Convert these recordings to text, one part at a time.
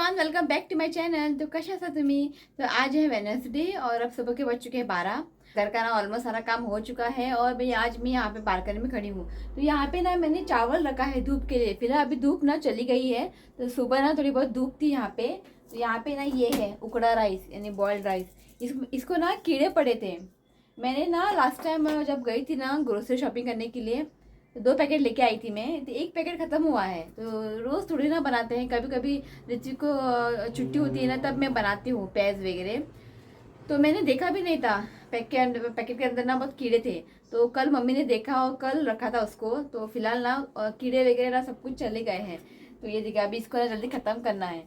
Everyone, welcome back to my channel. तो कशा आहात तुम्ही? तो आज है वेडनेसडे और अब सुबह के बज चुके हैं 12। घर का ना ऑलमोस्ट सारा काम हो चुका है और भाई आज मैं यहाँ पे बालकनी में खड़ी हूँ। तो यहाँ पे ना मैंने चावल रखा है धूप के लिए। फिलहाल अभी धूप ना चली गई है, तो सुबह ना थोड़ी बहुत धूप थी यहाँ पे। तो यहाँ पे ना ये है उकड़ा राइस यानी बॉइल्ड राइस। इसको ना कीड़े पड़े थे। मैंने ना लास्ट टाइम जब गई थी ना ग्रोसरी शॉपिंग करने के लिए, तो 2 पैकेट लेके आई थी मैं। तो 1 पैकेट ख़त्म हुआ है, तो रोज़ थोड़ी ना बनाते हैं। कभी कभी ऋतिक को छुट्टी होती है ना, तब मैं बनाती हूँ पैज वगैरह। तो मैंने देखा भी नहीं था पैकेट के अंदर ना बहुत कीड़े थे। तो कल मम्मी ने देखा और कल रखा था उसको। तो फिलहाल ना कीड़े वगैरह ना सब कुछ चले गए हैं। तो ये देखिए अभी इसको ना जल्दी ख़त्म करना है।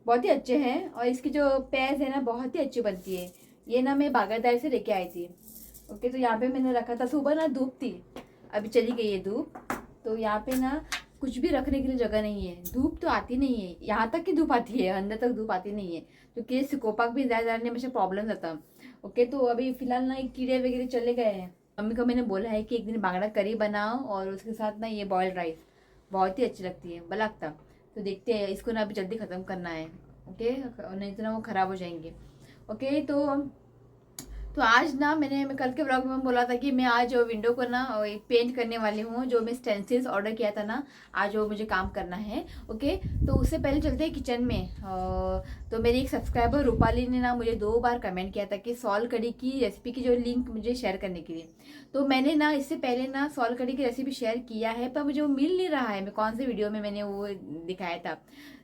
बहुत ही अच्छे हैं और इसकी जो पैज है ना बहुत ही अच्छी बनती है। ये ना मैं बागरदार से लेके आई थी। ओके, तो यहाँ पे मैंने रखा था। सुबह ना धूप थी, अभी चली गई है धूप। तो यहाँ पे ना कुछ भी रखने के लिए जगह नहीं है। धूप तो आती नहीं है, यहाँ तक की धूप आती है, अंदर तक धूप आती नहीं है, क्योंकि सिकोपाक भी ज़्यादा डालने में मुझे प्रॉब्लम रहता। ओके, तो अभी फिलहाल ना कीड़े वगैरह चले गए हैं। मम्मी को मैंने बोला है कि एक दिन बांगड़ा करी बनाओ और उसके साथ ना ये बॉयल्ड राइस बहुत ही अच्छी लगती है, बलकता। तो देखते हैं, इसको ना अभी जल्दी ख़त्म करना है। ओके, नहीं तो ना वो ख़राब हो जाएंगे। ओके, तो आज ना मैं कल के ब्लॉग में बोला था कि मैं आज विंडो को ना पेंट करने वाली हूँ। जो मैं स्टेंसिल्स ऑर्डर किया था ना, आज वो मुझे काम करना है। ओके, तो उससे पहले चलते हैं किचन में। तो मेरी एक सब्सक्राइबर रूपाली ने ना मुझे 2 बार कमेंट किया था कि सॉल कड़ी की रेसिपी की जो लिंक मुझे शेयर करने के लिए। तो मैंने ना इससे पहले ना सॉल कड़ी की रेसिपी शेयर किया है, पर मुझे वो मिल नहीं रहा है। मैं कौन से वीडियो में मैंने वो दिखाया था।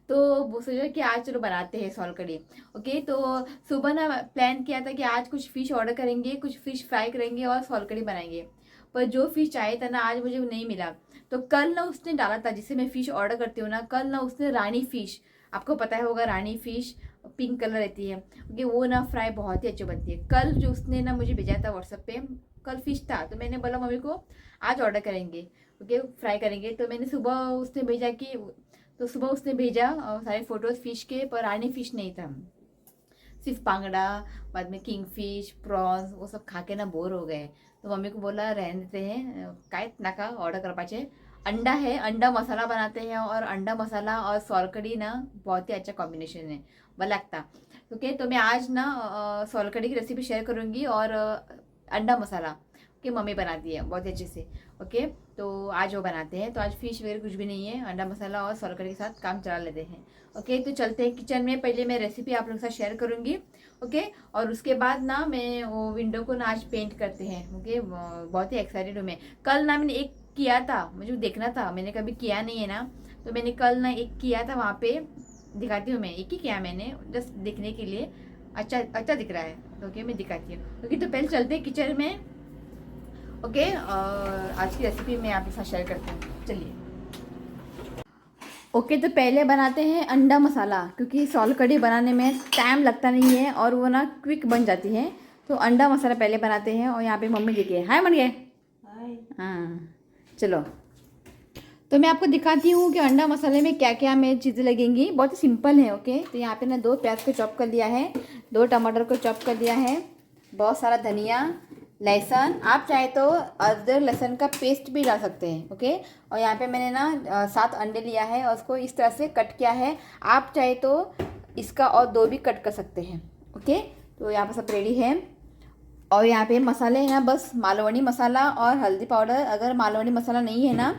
तो वो सोचा कि आज चलो बनाते हैं सॉल कड़ी। ओके, तो सुबह ना प्लान किया था कि आज कुछ फ़िश ऑर्डर करेंगे, कुछ फ़िश फ्राई करेंगे और सॉल कड़ी बनाएंगे। पर जो फ़िश चाहिए था ना आज मुझे नहीं मिला। तो कल ना उसने डाला था, जिससे मैं फ़िश ऑर्डर करती हूँ ना, कल ना उसने रानी फ़िश, आपको पता है होगा रानी फ़िश पिंक कलर रहती है, क्योंकि वो ना फ्राई बहुत ही अच्छी बनती है। कल जो उसने ना मुझे भेजा था व्हाट्सएप पे, कल फ़िश था। तो मैंने बोला मम्मी को आज ऑर्डर करेंगे, ओके फ्राई करेंगे। तो मैंने सुबह उसने भेजा कि तो सुबह उसने भेजा सारे फ़ोटोज़ फ़िश के, पर रानी फ़िश नहीं था, सिर्फ बांगड़ा, बाद में किंग फिश, प्रॉन्स, वो सब खा के ना बोर हो गए। तो मम्मी को बोला रहने देते हैं, काय नाका ऑर्डर कर पाचे। अंडा है, अंडा मसाला बनाते हैं, और अंडा मसाला और सोलकड़ी ना बहुत ही अच्छा कॉम्बिनेशन है, वह लगता। ओके, तो मैं आज ना सोलकड़ी की रेसिपी शेयर करूँगी और अंडा मसाला कि मम्मी बनाती है बहुत ही अच्छे से। ओके, तो आज वो बनाते हैं। तो आज फिश वगैरह कुछ भी नहीं है, अंडा मसाला और सोलकड़ी के साथ काम चला लेते हैं। ओके, तो चलते हैं किचन में। पहले मैं रेसिपी आप लोगों के साथ शेयर करूँगी। ओके, और उसके बाद ना मैं वो विंडो को ना आज पेंट करते हैं। ओके, बहुत ही एक्साइटेड हूँ मैं। कल ना मैंने एक किया था, मुझे देखना था, मैंने कभी किया नहीं है ना। तो मैंने कल ना एक किया था, वहाँ पे दिखाती हूँ। मैं एक ही किया मैंने, जस्ट देखने के लिए। अच्छा अच्छा दिख रहा है, तो ओके मैं दिखाती हूँ। ओके, तो पहले चलते हैं किचन में। ओके, और आज की रेसिपी मैं आपके साथ शेयर करती हूँ, चलिए। ओके, तो पहले बनाते हैं अंडा मसाला, क्योंकि सॉल कड़ी बनाने में टाइम लगता नहीं है और वो ना क्विक बन जाती है। तो अंडा मसाला पहले बनाते हैं। और यहाँ पे मम्मी देखिए, हाय बन गए। हाय। हाँ, चलो। तो मैं आपको दिखाती हूँ कि अंडा मसाले में क्या क्या मेरी चीज़ें लगेंगी। बहुत ही सिंपल है। ओके, तो यहाँ पे ना 2 प्याज को चॉप कर लिया है, 2 टमाटर को चॉप कर दिया है, बहुत सारा धनिया, लहसुन, आप चाहे तो अदरक लहसुन का पेस्ट भी डाल सकते हैं। ओके, और यहाँ पे मैंने ना 7 अंडे लिया है और उसको इस तरह से कट किया है। आप चाहे तो इसका और 2 भी कट कर सकते हैं। ओके, तो यहाँ पर सब रेडी है। और यहाँ पे मसाले हैं ना, बस मालवनी मसाला और हल्दी पाउडर। अगर मालवनी मसाला नहीं है ना,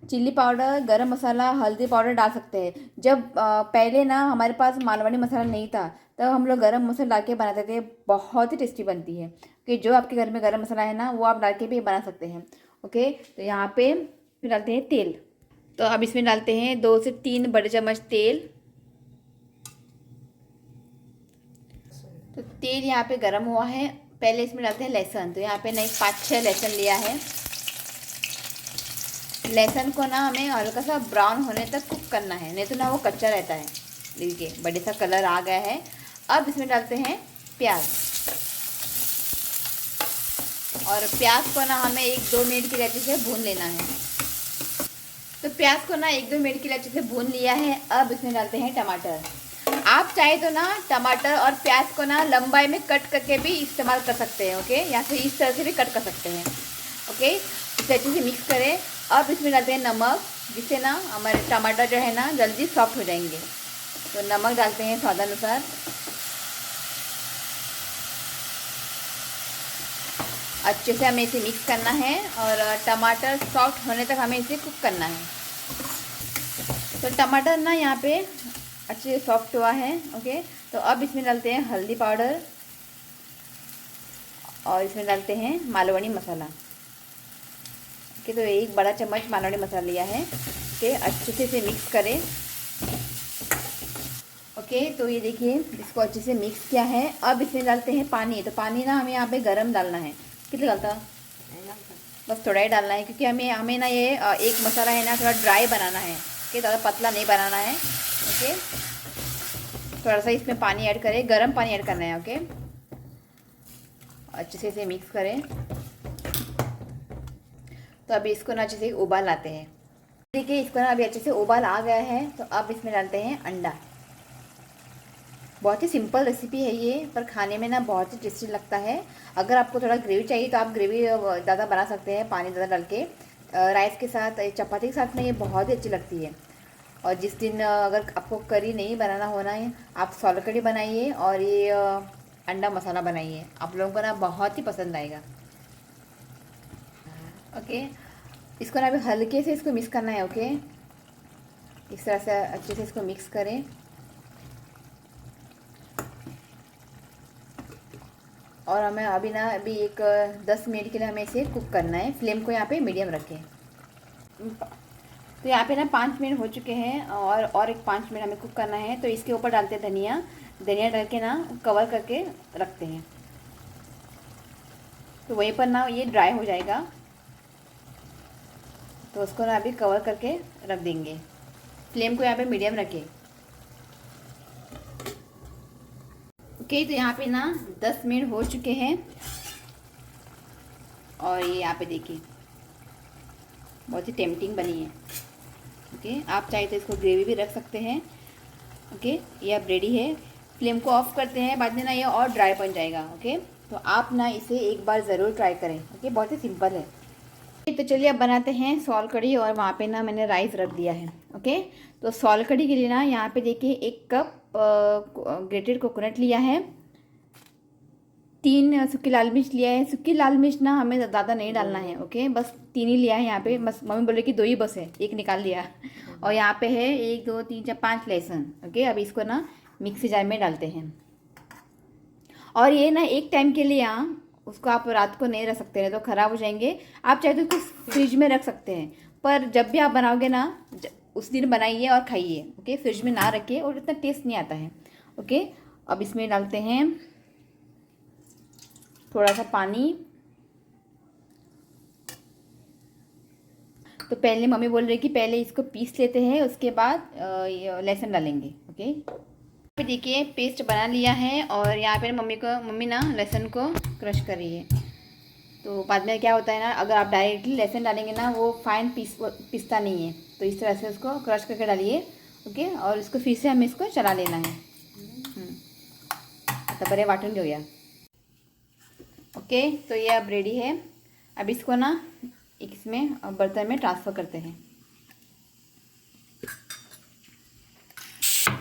चिल्ली पाउडर, गरम मसाला, हल्दी पाउडर डाल सकते हैं। जब पहले ना हमारे पास मालवनी मसाला नहीं था, तब हम लोग गरम मसाला डाल के बनाते थे, बहुत ही टेस्टी बनती है। कि जो आपके घर में गरम मसाला है ना, वो आप डाल के भी बना सकते हैं। ओके, तो यहाँ पे फिर डालते हैं तेल। तो अब इसमें डालते हैं 2 से 3 बड़े चम्मच तेल। तो तेल यहाँ पे गरम हुआ है। पहले इसमें डालते हैं लहसुन। तो यहाँ पे ना 5-6 लहसुन लिया है। लहसुन को ना हमें हल्का सा ब्राउन होने तक कुक करना है, नहीं तो ना वो कच्चा रहता है। देखिए बड़े सा कलर आ गया है। अब इसमें डालते हैं प्याज, और प्याज को ना हमें 1-2 मिनट के लिए अच्छे से भून लेना है। तो प्याज को ना 1-2 मिनट के लिए अच्छे से भून लिया है। अब इसमें डालते हैं टमाटर। आप चाहे तो ना टमाटर और प्याज को ना लंबाई में कट करके भी इस्तेमाल कर सकते हैं। ओके, या फिर इस तरह से भी कट कर सकते हैं। ओके, इसे अच्छे से मिक्स करें। अब इसमें डालते हैं नमक, जिससे ना हमारे टमाटर जो है ना जल्दी सॉफ्ट हो जाएंगे। तो नमक डालते हैं स्वादानुसार। अच्छे से हमें इसे मिक्स करना है और टमाटर सॉफ्ट होने तक हमें इसे कुक करना है। तो टमाटर ना यहाँ पे अच्छे से सॉफ्ट हुआ है। ओके, तो अब इसमें डालते हैं हल्दी पाउडर और इसमें डालते हैं मालवनी मसाला। ओके, तो एक बड़ा चम्मच मालवनी मसाला लिया है। ओके, अच्छे से इसे मिक्स करें। ओके, तो ये देखिए इसको अच्छे से मिक्स किया है। अब इसमें डालते हैं पानी। तो पानी ना हमें यहाँ पे गरम डालना है। कितना डालता? बस थोड़ा ही डालना है, क्योंकि हमें ना ये एक मसाला है ना थोड़ा ड्राई बनाना है। ओके, ज़्यादा पतला नहीं बनाना है। ओके, थोड़ा सा इसमें पानी ऐड करें, गर्म पानी ऐड करना है। ओके, अच्छे से इसे मिक्स करें। तो अभी इसको ना अच्छे से उबाल आते हैं। देखिए इसको ना अभी अच्छे से उबाल आ गया है। तो अब इसमें डालते हैं अंडा। बहुत ही सिंपल रेसिपी है ये, पर खाने में ना बहुत ही टेस्टी लगता है। अगर आपको थोड़ा ग्रेवी चाहिए तो आप ग्रेवी ज़्यादा बना सकते हैं, पानी ज़्यादा डाल के। राइस के साथ, चपाती के साथ में ये बहुत ही अच्छी लगती है। और जिस दिन अगर आपको करी नहीं बनाना होना है, आप सोल कड़ी बनाइए और ये अंडा मसाला बनाइए, आप लोगों को ना बहुत ही पसंद आएगा। ओके, इसको ना अभी हल्के से इसको मिक्स करना है। ओके, इस तरह से अच्छे से इसको मिक्स करें। और हमें अभी ना अभी एक 10 मिनट के लिए हमें इसे कुक करना है। फ्लेम को यहाँ पे मीडियम रखें। तो यहाँ पे ना 5 मिनट हो चुके हैं और एक 5 मिनट हमें कुक करना है। तो इसके ऊपर डालते हैं धनिया। धनिया डाल के ना कवर करके रखते हैं। तो वहीं पर ना ये ड्राई हो जाएगा, तो उसको ना अभी कवर करके रख देंगे। फ्लेम को यहाँ पे मीडियम रखें। ओके, तो यहाँ पे ना 10 मिनट हो चुके हैं और ये यहाँ पे देखिए बहुत ही टेम्पटिंग बनी है। ओके, आप चाहे तो इसको ग्रेवी भी रख सकते हैं। ओके, ये अब रेडी है। फ्लेम को ऑफ करते हैं, बाद में ना ये और ड्राई बन जाएगा। ओके, तो आप ना इसे एक बार ज़रूर ट्राई करें। ओके, बहुत ही सिंपल है। तो चलिए अब बनाते हैं सोल कड़ी। और वहाँ पे ना मैंने राइस रख दिया है। ओके, तो सोल कड़ी के लिए ना यहाँ पे देखिए 1 कप ग्रेटेड कोकोनट लिया है। 3 सूखी लाल मिर्च लिया है। सूखी लाल मिर्च ना हमें ज़्यादा नहीं डालना है। ओके, बस 3 ही लिया है यहाँ पे। बस मम्मी बोले कि 2 ही बस है, 1 निकाल लिया। और यहाँ पे है 1 2 3 4 5 लहसुन। ओके, अब इसको ना मिक्सी जार में डालते हैं। और ये ना एक टाइम के लिए उसको आप रात को नहीं रख सकते, नहीं तो ख़राब हो जाएंगे। आप चाहे तो उसको फ्रिज में रख सकते हैं, पर जब भी आप बनाओगे ना उस दिन बनाइए और खाइए। ओके, फ्रिज में ना रखिए और इतना टेस्ट नहीं आता है। ओके, अब इसमें डालते हैं थोड़ा सा पानी। तो पहले मम्मी बोल रही कि पहले इसको पीस लेते हैं, उसके बाद लहसुन डालेंगे। ओके, पे देखिए पेस्ट बना लिया है और यहाँ पे मम्मी ना लहसुन को क्रश कर रही है। तो बाद में क्या होता है ना, अगर आप डायरेक्टली लहसुन डालेंगे ना वो फाइन पिसता नहीं है। तो इस तरह से उसको क्रश करके डालिए। ओके, और इसको फिर से हमें इसको चला लेना है। तो बड़े वाटून घेऊया। ओके, तो ये अब रेडी है। अब इसको ना इसमें बर्तन में ट्रांसफ़र करते हैं।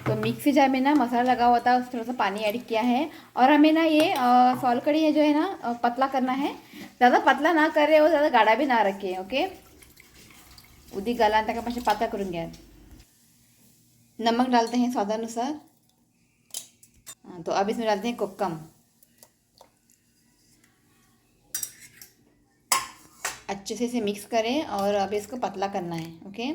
तो मिक्सी जार में ना मसाला लगा हुआ था, उसमें थोड़ा सा पानी ऐड किया है। और हमें ना ये सोल कड़ी है जो है ना पतला करना है। ज़्यादा पतला ना करे और ज़्यादा गाढ़ा भी ना रखे। ओके, उदी गला तक पास पातळ करून घ्या। नमक डालते हैं स्वादानुसार। तो अब इसमें डालते हैं कोकम। अच्छे से इसे मिक्स करें और अब इसको पतला करना है। ओके,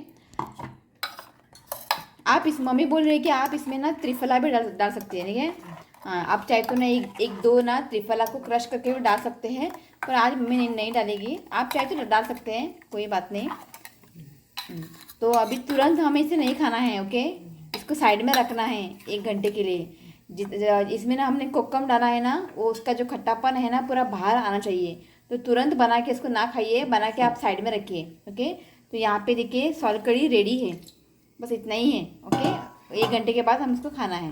आप इस मम्मी बोल रही है कि आप इसमें ना त्रिफला भी डाल सकते हैं। ठीक है, हाँ, आप चाहे तो ना एक दो ना त्रिफला को क्रश करके भी डाल सकते हैं, पर आज मम्मी नहीं डालेगी। आप चाहे तो डाल सकते हैं, कोई बात नहीं। तो अभी तुरंत हमें इसे नहीं खाना है। ओके, इसको साइड में रखना है 1 घंटे के लिए। इसमें ना हमने कोकम डाला है ना, वो उसका जो खट्टापन है ना पूरा बाहर आना चाहिए। तो तुरंत बना के इसको ना खाइए, बना के आप साइड में रखिए। ओके, तो यहाँ पे देखिए सोल कड़ी रेडी है। बस इतना ही है। ओके, 1 घंटे के बाद हम इसको खाना है।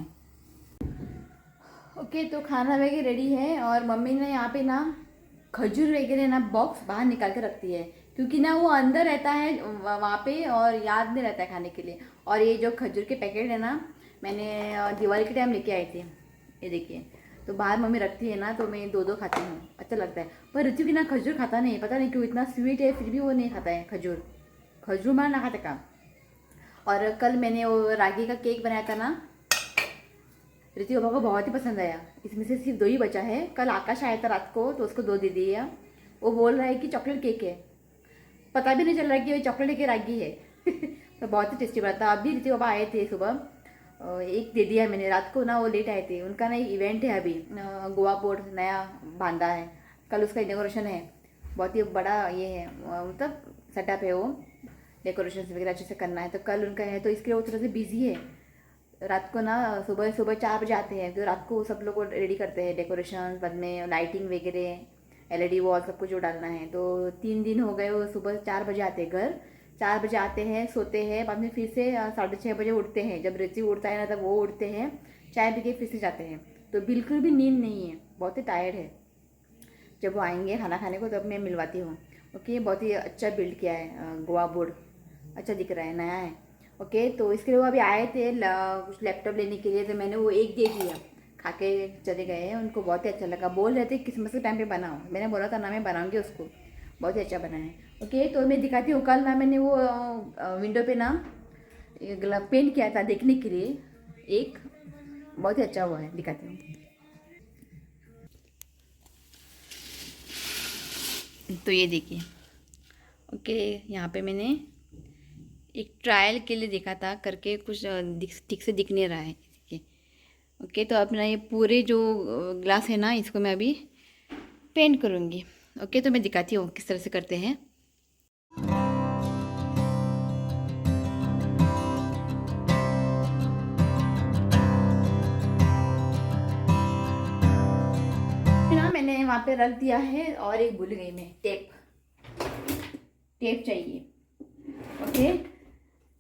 ओके, तो खाना वगैरह रेडी है। और मम्मी ने यहाँ पे ना खजूर वगैरह ना बॉक्स बाहर निकाल के रखती है, क्योंकि ना वो अंदर रहता है वहाँ पे और याद नहीं रहता है खाने के लिए। और ये जो खजूर के पैकेट है ना, मैंने दिवाली के टाइम लेके आई थी। ये देखिए, तो बाहर मम्मी रखती है ना, तो मैं दो दो खाती हूँ, अच्छा लगता है। पर ऋतु की ना खजूर खाता नहीं, पता नहीं क्यों, इतना स्वीट है फिर भी वो नहीं खाता है खजूर। खजूर मार ना खाता का। और कल मैंने वो रागी का केक बनाया था ना, ऋतु पापा को बहुत ही पसंद आया। इसमें से सिर्फ दो ही बचा है। कल आकाश आया था रात को, तो उसको दो दे दिया। वो बोल रहा है कि चॉकलेट केक है, पता भी नहीं चल रहा कि ये चॉकलेट है कि रागी है। तो बहुत ही टेस्टी बना था। अभी ऋतु पापा आए थे सुबह, एक दे दिया मैंने। रात को ना वो लेट आए थे, उनका ना इवेंट है अभी, गोवा पोर्ट नया बांधा है, कल उसका इनोग्रेशन है। बहुत ही बड़ा ये है, मतलब सेटअप है वो, डेकोरेशन वगैरह अच्छे से करना है, तो कल उनका है, तो इसके लिए वो थोड़ा सा बिजी है। रात को ना सुबह सुबह 4 बजे आते हैं, तो रात को सब लोग रेडी करते हैं डेकोरेशन, बाद में लाइटिंग वगैरह, LED वॉल सब कुछ जो डालना है। तो 3 दिन हो गए, वो सुबह 4 बजे आते हैं घर, 4 बजे आते हैं, सोते हैं, बाद में फिर से 6:30 बजे उठते हैं। जब ऋतु उठता है ना, तब वो उठते हैं, चाय पी के फिर से जाते हैं। तो बिल्कुल भी नींद नहीं है, बहुत ही टायर्ड है। जब वो आएंगे खाना खाने को तब मैं मिलवाती हूँ। ओके, बहुत ही अच्छा बिल्ड किया है, गोवा बोर्ड अच्छा दिख रहा है, नया है। ओके, तो इसके लिए वो अभी आए थे कुछ लैपटॉप लेने के लिए, तो मैंने वो एक दे दिया, खा के चले गए हैं। उनको बहुत ही अच्छा लगा, बोल रहे थे क्रिसमस के टाइम पे बनाओ, मैंने बोला था ना मैं बनाऊंगी उसको, बहुत ही अच्छा बना है। ओके, तो मैं दिखाती हूँ। कल ना मैंने वो विंडो पे ना पेंट किया था देखने के लिए, एक बहुत ही अच्छा हुआ है, दिखाती हूँ। तो ये देखिए, ओके, यहाँ पे मैंने एक ट्रायल के लिए देखा था करके, कुछ ठीक से दिख नहीं रहा है, देखिए। ओके, तो अपना ये पूरे जो ग्लास है ना, इसको मैं अभी पेंट करूँगी। ओके, तो मैं दिखाती हूँ किस तरह से करते हैं। ना मैंने वहाँ पे रख दिया है, और एक भूल गई मैं, टेप चाहिए। ओके,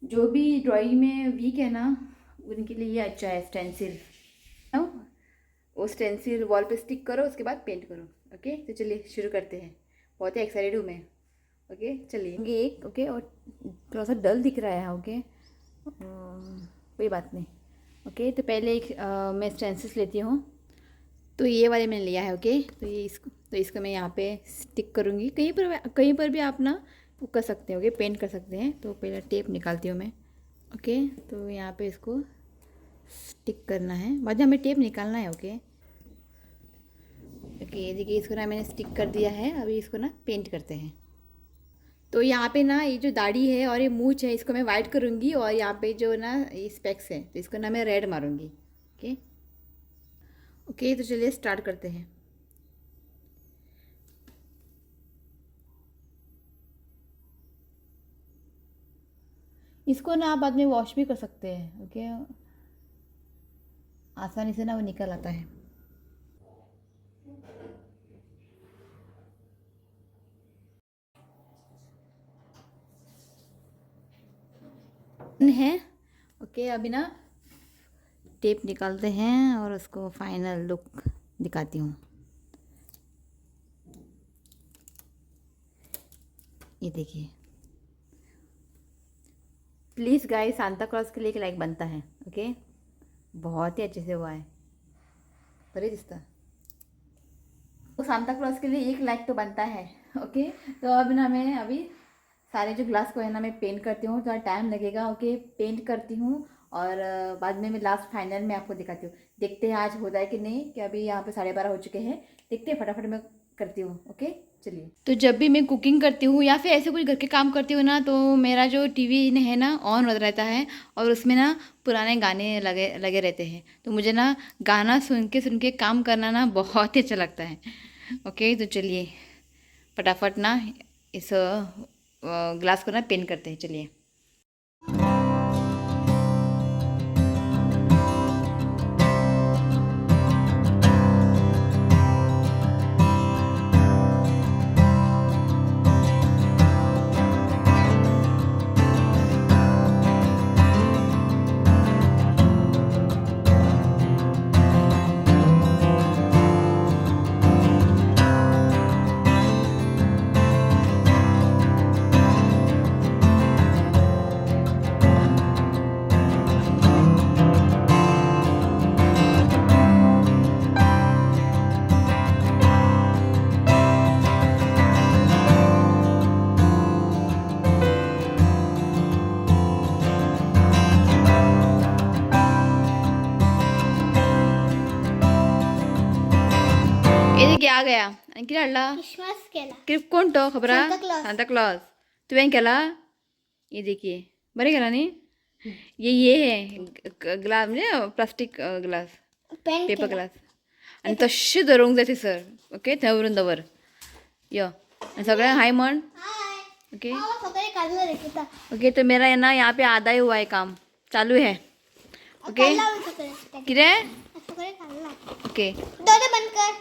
जो भी ड्राइंग में वीक है ना, उनके लिए ये अच्छा है स्टेंसिल। वो स्टेंसिल वॉल पे स्टिक करो, उसके बाद पेंट करो। ओके, तो चलिए शुरू करते हैं। बहुत ही एक्साइटेड हूँ मैं। ओके, चलिए। एक ओके, और थोड़ा सा डल दिख रहा है। ओके, कोई बात नहीं। ओके, तो पहले एक मैं स्टेंसिल्स लेती हूँ। तो ये वाले मैंने लिया है। ओके, तो इसको मैं यहाँ पे स्टिक करूँगी। कहीं पर भी आप ना वो कर सकते हैं, ओके, पेंट कर सकते हैं। तो पहले टेप निकालती हूँ मैं। ओके, तो यहाँ पे इसको स्टिक करना है, बाद में हमें टेप निकालना है। ओके ओके, देखिए इसको ना मैंने स्टिक कर दिया है। अभी इसको ना पेंट करते हैं। तो यहाँ पे ना ये जो दाढ़ी है और ये मूंछ है, इसको मैं वाइट करूँगी, और यहाँ पे जो ना ये स्पेक्स है, तो इसको ना मैं रेड मारूँगी। ओके ओके, तो चलिए स्टार्ट करते हैं। इसको ना आप बाद में वॉश भी कर सकते हैं। ओके, आसानी से ना वो निकल आता है। है ओके, अभी ना टेप निकालते हैं और उसको फाइनल लुक दिखाती हूँ। ये देखिए, प्लीज़ गाइस, सांता क्लॉज के लिए एक लाइक बनता है। ओके, बहुत ही अच्छे से हुआ है, बड़े रिश्ता, तो सांता क्लॉज के लिए एक लाइक तो बनता है। ओके, तो अब ना मैं अभी सारे जो ग्लास को है ना मैं पेंट करती हूँ, थोड़ा टाइम लगेगा। ओके, पेंट करती हूँ, और बाद में मैं लास्ट फाइनल में आपको दिखाती हूँ। देखते हैं आज होता है कि नहीं, कि अभी यहाँ पे 12:30 हो चुके हैं। देखते हैं, फटाफट मैं करती हूँ। ओके, चलिए। तो जब भी मैं कुकिंग करती हूँ या फिर ऐसे कुछ घर के काम करती हूँ ना, तो मेरा जो टीवी है ना ऑन होता रहता है, और उसमें ना पुराने गाने लगे लगे रहते हैं। तो मुझे ना गाना सुन के काम करना ना बहुत ही अच्छा लगता है। ओके, तो चलिए फटाफट ना इस ग्लास को ना पेंट करते हैं, चलिए। कितें हाडला क्रिसमस केला कोण तो खबरा Santa Claus. सांता क्लॉज तुवें केला ये देखिए बरें केला न्ही ये है ग्लास म्हणजे प्लास्टीक ग्लास पेंट पेपर केला. ग्लास आनी तशें धरूंक जाय थंयसर ओके थंय व्हरून दवर यो आनी सगळें हाय म्हण हाय ओके सगळे काढलं रे किता ओके तो मेरा है ना यहाँ पे आधा ही हुआ है काम चालू है ओके कितें सगळे काढला ओके डोळे बंद कर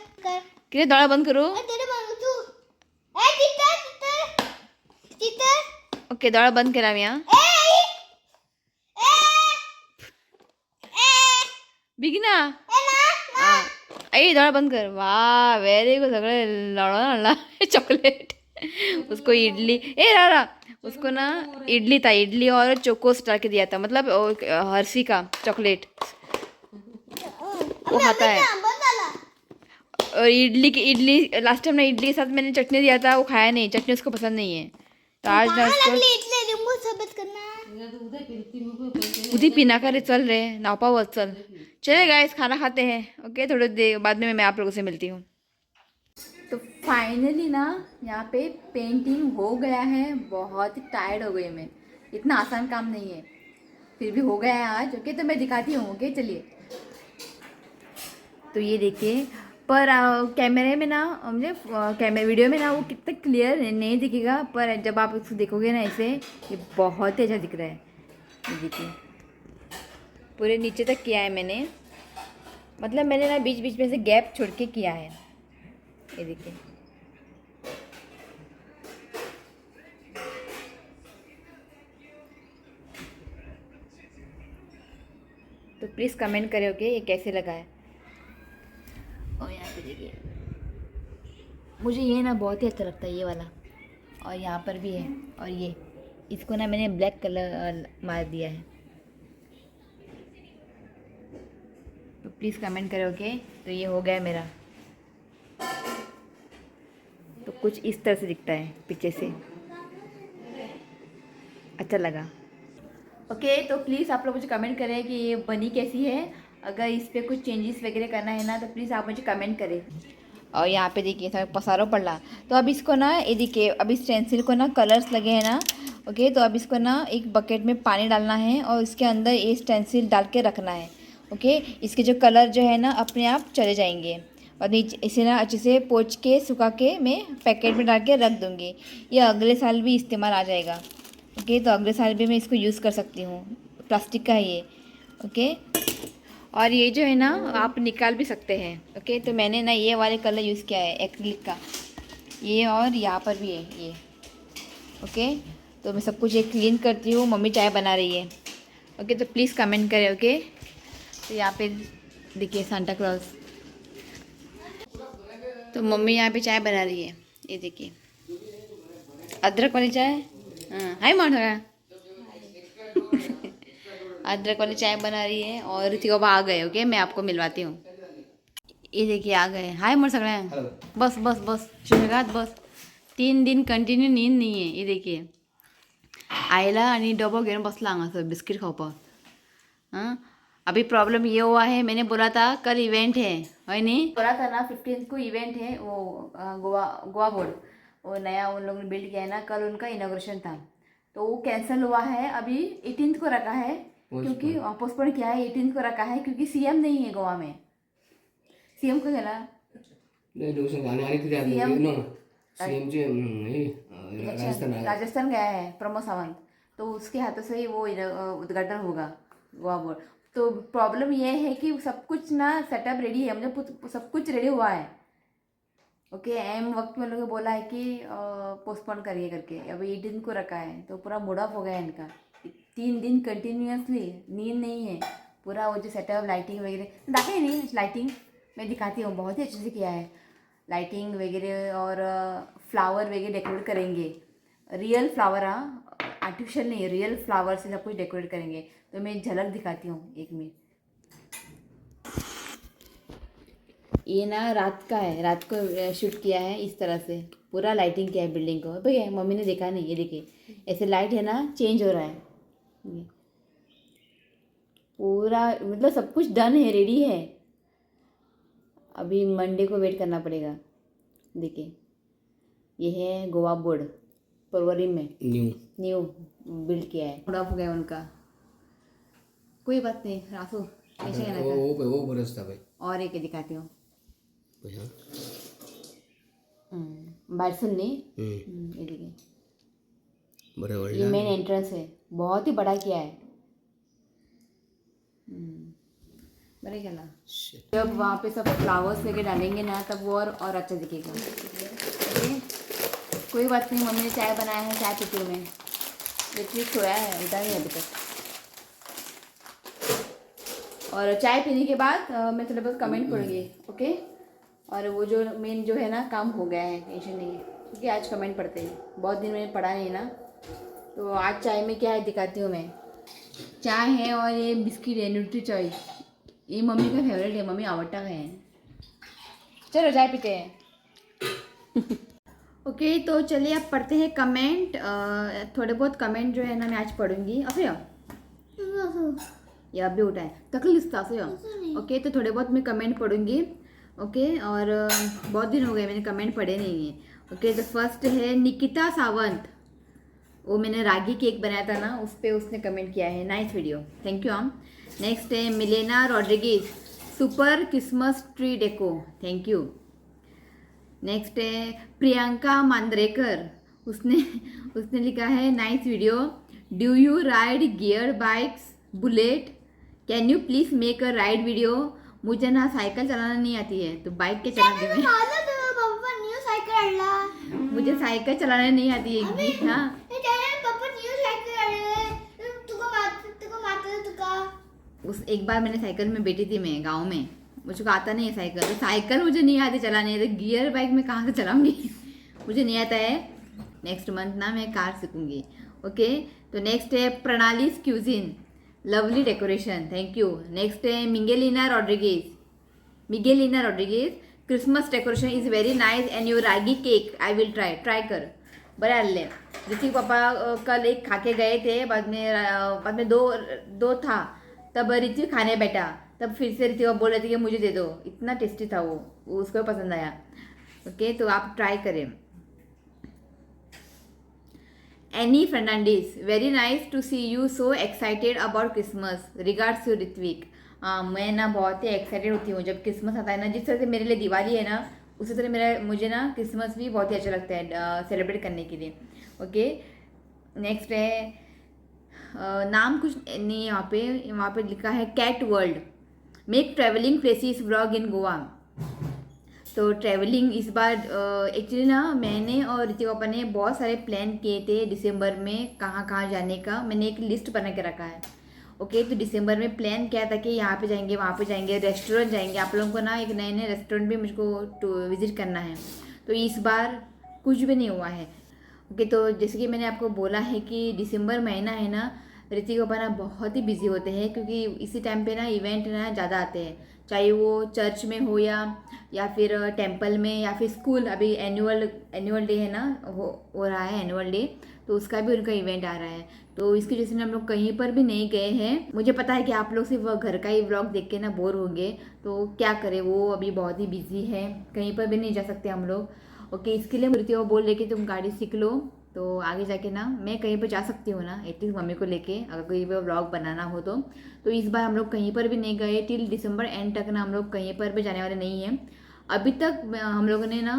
कितें दोळा बंद करूं डोळे बंद तू ए तिथं ओके दोळा बंद केला मी हां बेगिना आई दोळा बंद कर वाह वेरी गुड सगळे लढवून हाडला चॉकलेट उसको इडली ए रारा उसको ना इडली था इडली और चोकोस डाल के दिया था मतलब हर्षी का चॉकलेट वो खाता है और इडली लास्ट टाइम ना इडली के साथ मैंने चटनी दिया था वो खाया नहीं चटनी उसको पसंद नहीं है तो आज ना उसको लिंबू सरबत करना उदी पीना का रे चल रे नापा हुआ चल चले गाइस खाना खाते हैं ओके थोड़ी देर बाद में मैं आप लोगों से मिलती हूँ तो फाइनली ना यहाँ पे पेंटिंग हो गया है बहुत ही टायर्ड हो गई मैं इतना आसान काम नहीं है फिर भी हो गया है आज ओके तो मैं दिखाती हूँ ओके चलिए तो ये देखिए पर कैमरे में ना मुझे कैमरे वीडियो में ना वो कितना क्लियर नहीं दिखेगा पर जब आप उसको देखोगे ना ऐसे ये बहुत ही अच्छा दिख रहा है ये देखिए पूरे नीचे तक किया है मैंने मतलब मैंने ना बीच बीच में से गैप छोड़ के किया है ये देखिए तो प्लीज़ कमेंट करें ओके ये कैसे लगा है और यहाँ पे देखिए मुझे ये ना बहुत ही अच्छा लगता है ये वाला और यहाँ पर भी है और ये इसको ना मैंने ब्लैक कलर मार दिया है तो प्लीज़ कमेंट करें ओके तो ये हो गया मेरा तो कुछ इस तरह से दिखता है पीछे से अच्छा लगा ओके तो प्लीज़ आप लोग मुझे कमेंट करें कि ये बनी कैसी है अगर इस पर कुछ चेंजेस वगैरह करना है ना तो प्लीज़ आप मुझे कमेंट करें और यहाँ पे देखिए सब पसारो पड़ा तो अब इसको ना ये देखिए अब इस स्टेंसिल को ना कलर्स लगे हैं ना ओके तो अब इसको ना एक बकेट में पानी डालना है और इसके अंदर ये स्टेंसिल डाल के रखना है ओके इसके जो कलर जो है ना अपने आप चले जाएंगे और नीचे इसे ना अच्छे से पोंछ के सुखा के मैं पैकेट में डाल के रख दूँगी ये अगले साल भी इस्तेमाल आ जाएगा ओके तो अगले साल भी मैं इसको यूज़ कर सकती हूँ प्लास्टिक का है ये ओके और ये जो है ना आप निकाल भी सकते हैं ओके तो मैंने ना ये वाले कलर यूज़ किया है एक्रिलिक का ये और यहाँ पर भी है ये ओके तो मैं सब कुछ ये क्लीन करती हूँ मम्मी चाय बना रही है ओके तो प्लीज़ कमेंट करें ओके तो यहाँ पे देखिए सांता क्लॉज तो मम्मी यहाँ पे चाय बना रही है ये देखिए अदरक वाली चाय हाँ हाय मान अदरक वाली चाय बना रही है और ऋतिक बाबा आ गए ओके मैं आपको मिलवाती हूँ ये देखिए आ गए हाय मर सगळ्या बस बस बस शेगात बस 3 दिन कंटिन्यू नींद नहीं है ये देखिए आयला आणि डबो घेऊन बसला हांगासर बिस्किट खावपाक हाँ अभी प्रॉब्लम ये हुआ है मैंने बोला था कल इवेंट है नहीं बोला था ना 15 को इवेंट है वो गोवा बोर्ड वो नया उन लोगों ने बिल्ड किया है ना कल उनका इनॉग्रेशन था तो वो कैंसिल हुआ है अभी 18 को रखा है क्योंकि पोस्टपोन किया है 18 को रखा है क्योंकि सीएम नहीं है गोवा में सीएम को है ना राजस्थान गया है प्रमोद सावंत तो उसके हाथों से ही वो उद्घाटन होगा गोवा बोर्ड तो प्रॉब्लम ये है कि सब कुछ ना सेटअप रेडी है मतलब सब कुछ रेडी हुआ है ओके एम वक्त में लोगों ने बोला है कि पोस्टपोन करिए करके अभी 18 को रखा है तो पूरा मूड ऑफ हो गया है इनका 3 दिन कंटिन्यूसली नींद नहीं है पूरा वो जो सेटअप लाइटिंग वगैरह देखा ही नहीं लाइटिंग मैं दिखाती हूँ बहुत ही अच्छे से किया है लाइटिंग वगैरह और फ्लावर वगैरह डेकोरेट करेंगे रियल फ्लावर हाँ आर्टिफिशियल नहीं रियल फ्लावर से सब कुछ डेकोरेट करेंगे तो मैं झलक दिखाती हूँ एक मिनट ये ना रात का है रात को शूट किया है इस तरह से पूरा लाइटिंग किया है बिल्डिंग को भैया मम्मी ने देखा नहीं ये देखिए ऐसे लाइट है ना चेंज हो रहा है पूरा मतलब सब कुछ डन है रेडी है अभी मंडे को वेट करना पड़ेगा देखिए ये है गोवा बोर्ड, फरवरी में न्यू बिल्ड किया है। थोड़ा हो गया उनका, कोई बात नहीं रासू, ऐसे कहना था। वो बरस था भाई। और एक दिखाती हूँ, भैया बारसन नहीं, ये देखिए बड़े बड़े ये मेन एंट्रेंस है, बहुत ही बड़ा किया है। बड़े खेला, जब वहाँ पे सब फ्लावर्स लेके डालेंगे ना तब वो और अच्छा दिखेगा। ओके कोई बात नहीं, मम्मी ने चाय बनाया है, चाय पीती हूँ मैं। ऋत्विक सोया है, उठा नहीं अभी तक। और चाय पीने के बाद मैं थोड़ा बहुत कमेंट पढ़ूंगी, ओके। और वो जो मेन जो है ना काम हो गया है, टेंशन नहीं है, क्योंकि आज कमेंट पढ़ते हैं, बहुत दिन मैंने पढ़ा नहीं ना। तो आज चाय में क्या है दिखाती हूँ मैं। चाय है और ये बिस्किट है, न्यूट्री चॉइस, ये मम्मी का फेवरेट है, मम्मी आवड़ता है। चलो चाय पीते हैं। ओके तो चलिए अब पढ़ते हैं कमेंट। थोड़े बहुत कमेंट जो है ना मैं आज पढ़ूंगी। या अभी उठा है तकलीफ से। ओके तो थोड़े बहुत मैं कमेंट पढ़ूंगी, ओके। और बहुत दिन हो गए मैंने कमेंट पढ़े नहीं है। ओके तो फर्स्ट है निकिता सावंत, वो मैंने रागी केक बनाया था ना उस पर उसने कमेंट किया है, नाइस वीडियो, थैंक यू आम। नेक्स्ट है Milena Rodriguez, super Christmas tree deco, thank you. Next है प्रियंका मांद्रेकर, उसने लिखा है nice video, do you ride gear bikes bullet, can you please make a ride video. मुझे ना साइकिल चलाना नहीं आती है तो बाइक के चलाते मैं, न्यू सायकल आणला। मुझे साइकिल चलाना नहीं आती है। हाँ पप्पा न्यू सायकल आणले, तुका मारते तुका। उस एक बार मैंने साइकिल में बैठी थी मैं गांव में, मुझको आता नहीं है साइकिल, तो साइकिल मुझे नहीं आती चलाने, तो गियर बाइक में कहाँ से चलाऊंगी। मुझे नहीं आता है। नेक्स्ट मंथ ना मैं कार सीखूंगी, ओके। तो नेक्स्ट है Pranali cuisine, lovely decoration, thank you. Next है Miguelina Rodriguez, Christmas decoration is very nice and your ragi cake I will try कर, बड़े आले। जिसके पापा कल एक खा के गए थे, बाद में दो था, तब ऋतिक खाने बैठा, तब फिर से ऋतिक बोल रहे थे कि मुझे दे दो, इतना टेस्टी था वो उसको पसंद आया। ओके तो आप ट्राई करें। Annie Fernandes, very nice to see you so excited about Christmas, regards to Ritvik. मैं ना बहुत ही एक्साइटेड होती हूँ जब क्रिसमस आता है ना, जिस तरह से मेरे लिए दिवाली है ना उसी तरह मुझे ना क्रिसमस भी बहुत ही अच्छा लगता है सेलिब्रेट करने के लिए, ओके। नेक्स्ट है नाम कुछ नहीं वहाँ पे लिखा है cat world, make travelling places vlog in Goa. तो ट्रैवलिंग इस बार एक्चुअली ना मैंने और ऋतिक पापा ने बहुत सारे प्लान किए थे दिसंबर में कहाँ कहाँ जाने का, मैंने एक लिस्ट बना के रखा है, ओके। तो दिसंबर में प्लान किया था कि यहाँ पे जाएंगे, वहाँ पे जाएंगे, रेस्टोरेंट जाएंगे। आप लोगों को ना एक नए नए रेस्टोरेंट भी मुझको विजिट करना है, तो इस बार कुछ भी नहीं हुआ है, ओके। तो जैसे कि मैंने आपको बोला है कि दिसंबर महीना है ना, ऋतिक पापा ना बहुत ही बिजी होते हैं, क्योंकि इसी टाइम पे ना इवेंट ना ज़्यादा आते हैं, चाहे वो चर्च में हो या फिर टेंपल में या फिर स्कूल। अभी एनुअल डे है ना, हो रहा है एनुअल डे, तो उसका भी उनका इवेंट आ रहा है। तो इसकी वजह से हम लोग कहीं पर भी नहीं गए हैं। मुझे पता है कि आप लोग सिर्फ घर का ही व्लॉग देख के ना बोर होंगे, तो क्या करें, वो अभी बहुत ही बिजी है, कहीं पर भी नहीं जा सकते हम लोग, ओके। इसके लिए मुझे वो बोल रहे कि तुम गाड़ी सीख लो, तो आगे जाके ना मैं कहीं पर जा सकती हूँ ना, एटलीस्ट मम्मी को लेके, अगर कोई भी व्लॉग बनाना हो तो इस बार हम लोग कहीं पर भी नहीं गए। टिल दिसंबर एंड तक ना हम लोग कहीं पर भी जाने वाले नहीं हैं। अभी तक हम लोगों ने ना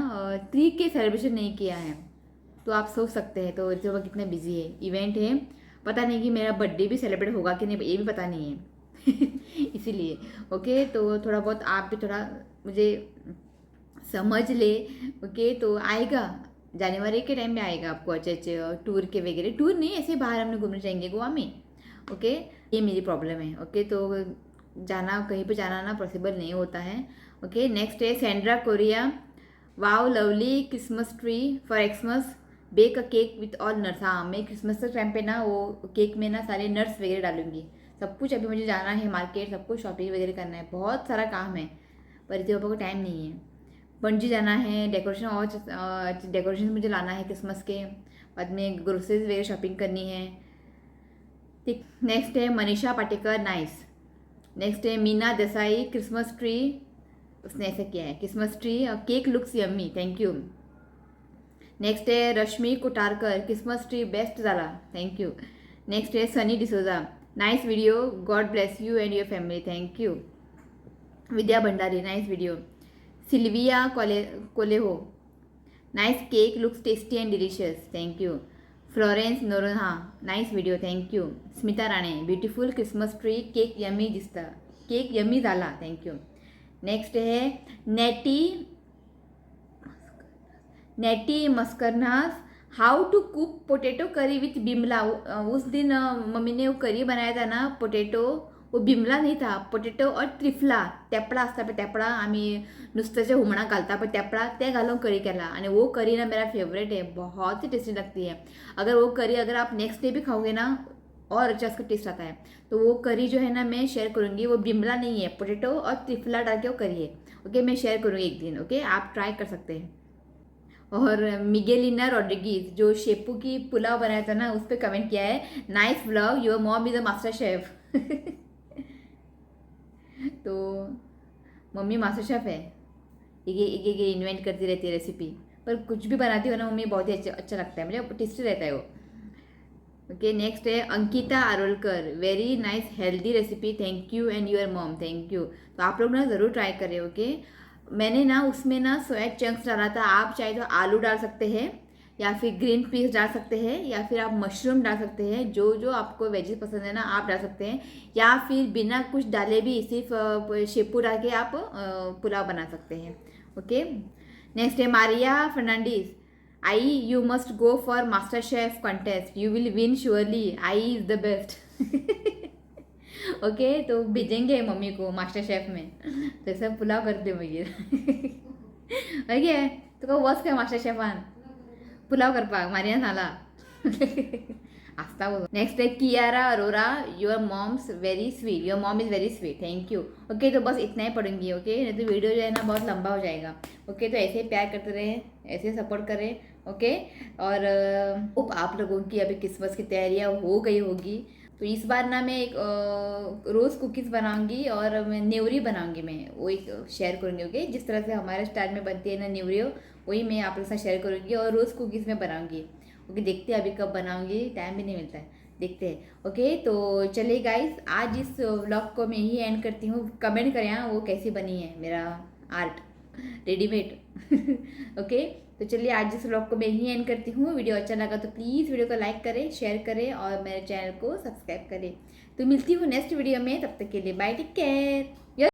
ट्री के सेलिब्रेशन नहीं किया है, तो आप सोच सकते हैं तो वो कितना बिजी है। इवेंट है, पता नहीं कि मेरा बर्थडे भी सेलिब्रेट होगा कि नहीं, ये भी पता नहीं है। इसीलिए ओके, तो थोड़ा बहुत आप भी थोड़ा मुझे समझ ले, ओके। तो आएगा जनवरी के टाइम में आएगा आपको अच्छे टूर के वगैरह, टूर नहीं ऐसे बाहर हमने घूमने जाएंगे गोवा में, ओके। ये मेरी प्रॉब्लम है, ओके। तो जाना कहीं पे जाना ना पॉसिबल नहीं होता है, ओके। नेक्स्ट है Sandra Correa, wow lovely Christmas tree for Xmas, bake a cake with all nuts. हाँ, मैं क्रिसमस के टाइम पे ना वो केक में ना सारे नट्स वगैरह डालूंगी, सब कुछ। अभी मुझे जाना है मार्केट, सब कुछ शॉपिंग वगैरह करना है, बहुत सारा काम है, पर इतने पापा को टाइम नहीं है। पणजी जाना है, डेकोरेशन और डेकोरेशन मुझे लाना है क्रिसमस के, बाद में ग्रोसरीज वगैरह शॉपिंग करनी है, ठीक। नेक्स्ट है मनीषा पाटेकर, नाइस। नेक्स्ट है मीना देसाई, क्रिसमस ट्री उसने ऐसे किया है। Christmas tree cake looks yummy, thank you. Next है Rashmi Kutarkar, Christmas tree best झाला, थैंक यू। नेक्स्ट है Sunny D'Souza, nice video, God bless you and your family, thank you. Vidya Bhandari, nice video. Silvia Coelho, nice cake looks tasty and delicious, thank you. Florence Noronha, nice video, thank you. Smita Rane, beautiful Christmas tree, cake yummy दिसता, cake yummy झाला, thank you. Next है नेटी मस्करनास, how to cook potato करी with Bimla. उस दिन mummy ने वो करी बनाया था ना पोटैटो, वो बिमला नहीं था, पोटैटो और त्रिफला, तेपळा असता पळय, तेपळा आम्ही नुस्त्याच्या हुमणाक घालता पळय तेपळा, ते घालून करी केला। आणि वो करी ना मेरा फेवरेट है, बहुत ही टेस्टी लगती है। अगर वो करी अगर आप नेक्स्ट डे भी खाओगे ना और अच्छा उसका टेस्ट आता है। तो वो करी जो है ना मैं शेयर करूँगी, वो बिमला नहीं है, पोटैटो और त्रिफला डाल के वो करी है। ओके, मैं शेयर करूँगी एक दिन, ओके, आप ट्राई कर सकते हैं। और मिगेलिना रॉड्रिगीज जो शेपू की पुलाव बनाया था ना, उस पर कमेंट किया है, nice vlog, your mom is a master chef. तो मम्मी मास्टर शेफ है, एक इन्वेंट करती रहती है रेसिपी, पर कुछ भी बनाती हो ना मम्मी बहुत ही अच्छा लगता है, मुझे टेस्टी रहता है वो। ओके, नेक्स्ट है Ankita Arolkar, very nice healthy recipe, thank you and your mom, thank you. तो आप लोग ना ज़रूर ट्राई करें, ओके। मैंने ना उसमें ना सोया चंक्स डाला था, आप चाहे तो आलू डाल सकते हैं या फिर ग्रीन पीस डाल सकते हैं या फिर आप मशरूम डाल सकते हैं, जो जो आपको वेजीज पसंद है ना आप डाल सकते हैं, या फिर बिना कुछ डाले भी सिर्फ शेपू डाल के आप पुलाव बना सकते हैं, ओके। नेक्स्ट है Maria Fernandes, I you must go for master chef contest, you will win surely, I is the best. Okay, तो भेजेंगे मम्मी को मास्टर शेफ में, तो सब पुलाव करते वगैरे। ओके, तुका वच काय मास्टर शेफान पुलाव करपाक, मारिया नाला। आस्ता वो। नेक्स्ट है Kiara Arora, your mom's very sweet, your mom is very sweet, thank you. Okay, तो बस इतना ही पढ़ूंगी, ओके, नहीं तो वीडियो जो है ना बहुत लंबा हो जाएगा। ओके, तो ऐसे ही प्यार करते रहे, ऐसे सपोर्ट करें, ओके। और आप लोगों की अभी क्रिसमस की तैयारियाँ हो गई होगी, तो इस बार ना मैं एक रोज़ कुकीज़ बनाऊंगी और मैं न्यूरी बनाऊंगी, मैं वो एक शेयर करूंगी, ओके। जिस तरह से हमारे स्टाइल में बनती है ना न्यूरी, वही मैं आप लोग के साथ शेयर करूंगी और रोज़ कुकीज़ में बनाऊंगी, ओके। देखते हैं अभी कब बनाऊंगी, टाइम भी नहीं मिलता है, देखते हैं, ओके। तो चलिए गाइस, आज इस व्लॉग को मैं ही एंड करती हूँ। कमेंट करें वो कैसी बनी है मेरा आर्ट रेडीमेड। ओके, तो चलिए आज इस व्लॉग को मैं ही एंड करती हूँ। वीडियो अच्छा लगा तो प्लीज़ वीडियो को लाइक करें, शेयर करें और मेरे चैनल को सब्सक्राइब करें। तो मिलती हूँ नेक्स्ट वीडियो में, तब तक के लिए बाय, टेक केयर।